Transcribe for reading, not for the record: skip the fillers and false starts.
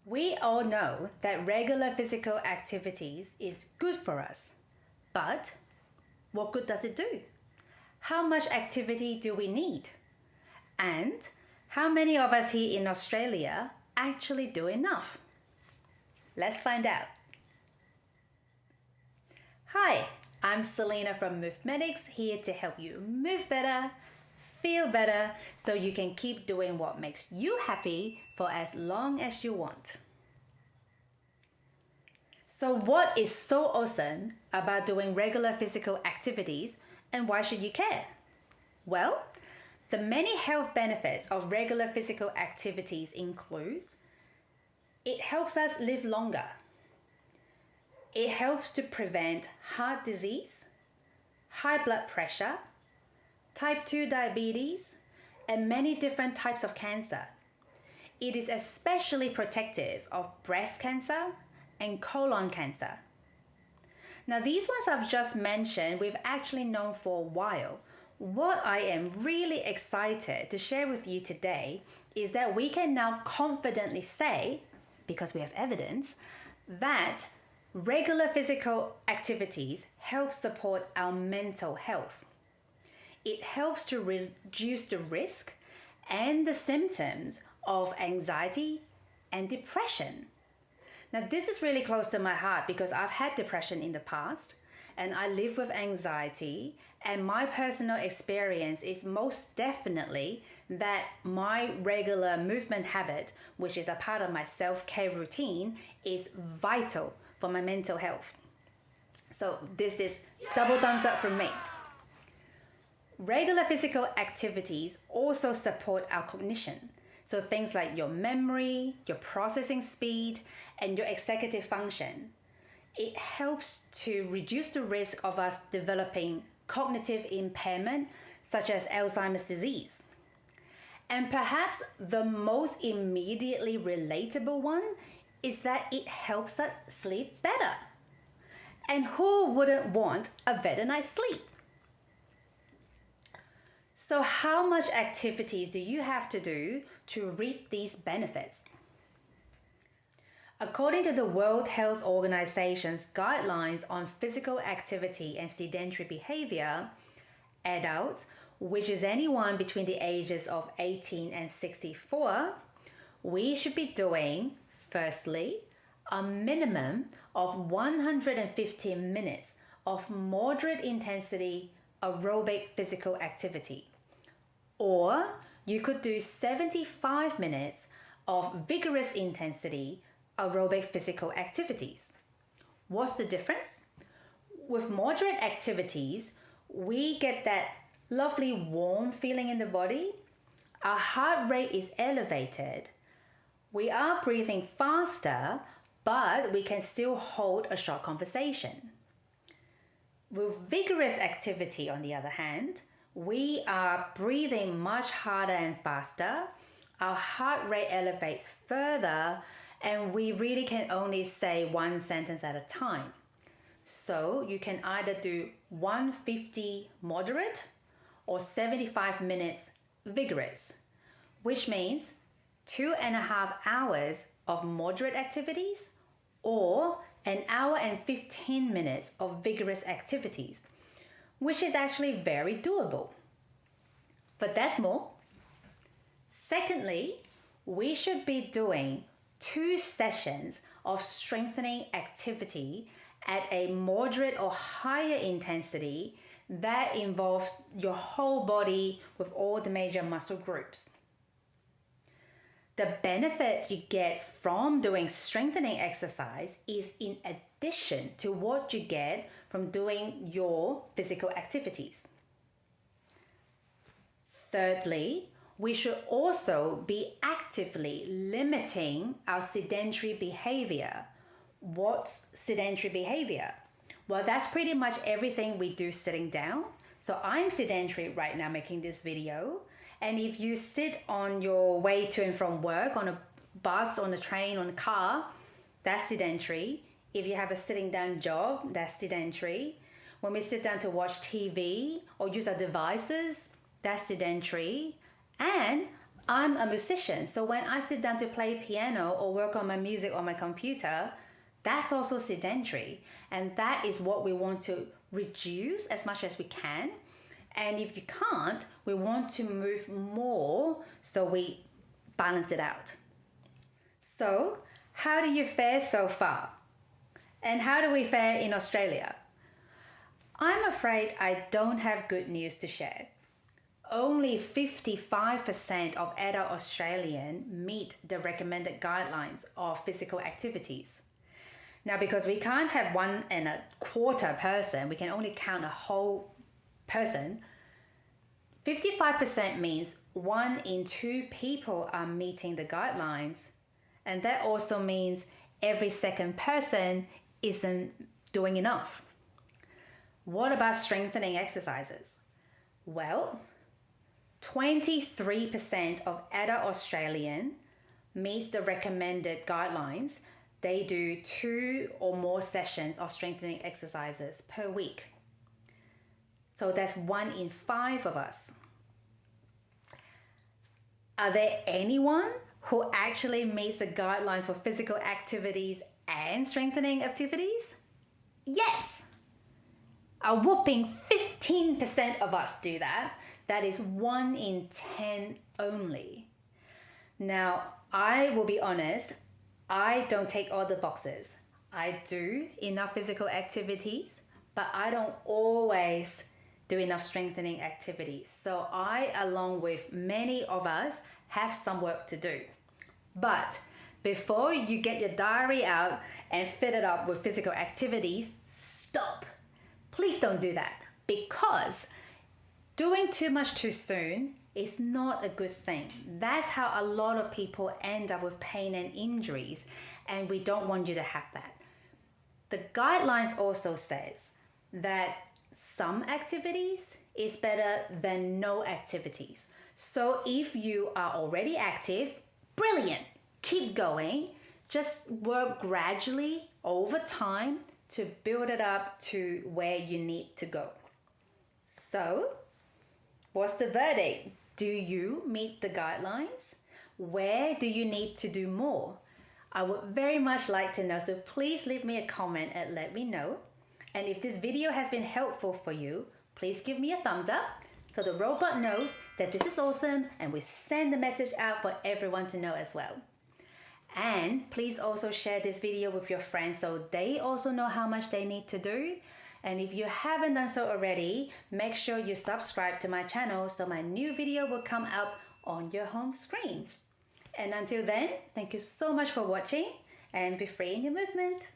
We all know that regular physical activities is good for us, but what good does it do? How much activity do we need? And how many of us here in Australia actually do enough? Let's find out. Hi, I'm Selina from MoveMedics, here to help you move better, feel better, so you can keep doing what makes you happy for as long as you want. So what is so awesome about doing regular physical activities, and why should you care? Well, the many health benefits of regular physical activities includes it helps us live longer. It helps to prevent heart disease, high blood pressure, type 2 diabetes, and many different types of cancer. It is especially protective of breast cancer and colon cancer. Now, these ones I've just mentioned, we've actually known for a while. What I am really excited to share with you today is that we can now confidently say, because we have evidence, that regular physical activities help support our mental health. It helps to reduce the risk and the symptoms of anxiety and depression. Now, this is really close to my heart because I've had depression in the past and I live with anxiety, and my personal experience is most definitely that my regular movement habit, which is a part of my self-care routine, is vital for my mental health. So this is double thumbs up from me. Regular physical activities also support our cognition. So things like your memory, your processing speed, and your executive function. It helps to reduce the risk of us developing cognitive impairment, such as Alzheimer's disease. And perhaps the most immediately relatable one is that it helps us sleep better. And who wouldn't want a better night's sleep? So how much activities do you have to do to reap these benefits? According to the World Health Organization's guidelines on physical activity and sedentary behavior, adults, which is anyone between the ages of 18 and 64, we should be doing, firstly, a minimum of 150 minutes of moderate intensity aerobic physical activity. Or you could do 75 minutes of vigorous intensity aerobic physical activities. What's the difference? With moderate activities, we get that lovely warm feeling in the body. Our heart rate is elevated. We are breathing faster, but we can still hold a short conversation. With vigorous activity, on the other hand, we are breathing much harder and faster. Our heart rate elevates further, and we really can only say one sentence at a time. So you can either do 150 moderate or 75 minutes vigorous, which means 2.5 hours of moderate activities or an hour and 15 minutes of vigorous activities, which is actually very doable. But that's more. Secondly, we should be doing 2 sessions of strengthening activity at a moderate or higher intensity that involves your whole body with all the major muscle groups. The benefit you get from doing strengthening exercise is in addition to what you get from doing your physical activities. Thirdly, we should also be actively limiting our sedentary behavior. What's sedentary behavior? Well, that's pretty much everything we do sitting down. So I'm sedentary right now making this video. And if you sit on your way to and from work, on a bus, on a train, on a car, that's sedentary. If you have a sitting down job, that's sedentary. When we sit down to watch TV or use our devices, that's sedentary. And I'm a musician, so when I sit down to play piano or work on my music on my computer, that's also sedentary. And that is what we want to reduce as much as we can. And if you can't, we want to move more so we balance it out. So, how do you fare so far? And how do we fare in Australia? I'm afraid I don't have good news to share. Only 55% of adult Australians meet the recommended guidelines of physical activities. Now, because we can't have 1.25 person, we can only count a whole person. 55% means 1 in 2 people are meeting the guidelines. And that also means every second person isn't doing enough. What about strengthening exercises? Well, 23% of adult Australians meet the recommended guidelines. They do 2 or more sessions of strengthening exercises per week. So that's 1 in 5 of us. Are there anyone who actually meets the guidelines for physical activities and strengthening activities? Yes! A whopping 15% of us do that. That is 1 in 10 only. Now, I will be honest, I don't take all the boxes. I do enough physical activities, but I don't always do enough strengthening activities. So I, along with many of us, have some work to do. But before you get your diary out and fill it up with physical activities, stop. Please don't do that, because doing too much too soon is not a good thing. That's how a lot of people end up with pain and injuries, and we don't want you to have that. The guidelines also says that some activities is better than no activities. So if you are already active, brilliant, keep going. Just work gradually over time to build it up to where you need to go. So, what's the verdict? Do you meet the guidelines? Where do you need to do more? I would very much like to know, so please leave me a comment and let me know. And if this video has been helpful for you, please give me a thumbs up so the robot knows that this is awesome and we send the message out for everyone to know as well. And please also share this video with your friends so they also know how much they need to do. And if you haven't done so already, make sure you subscribe to my channel so my new video will come up on your home screen. And until then, thank you so much for watching and be free in your movement.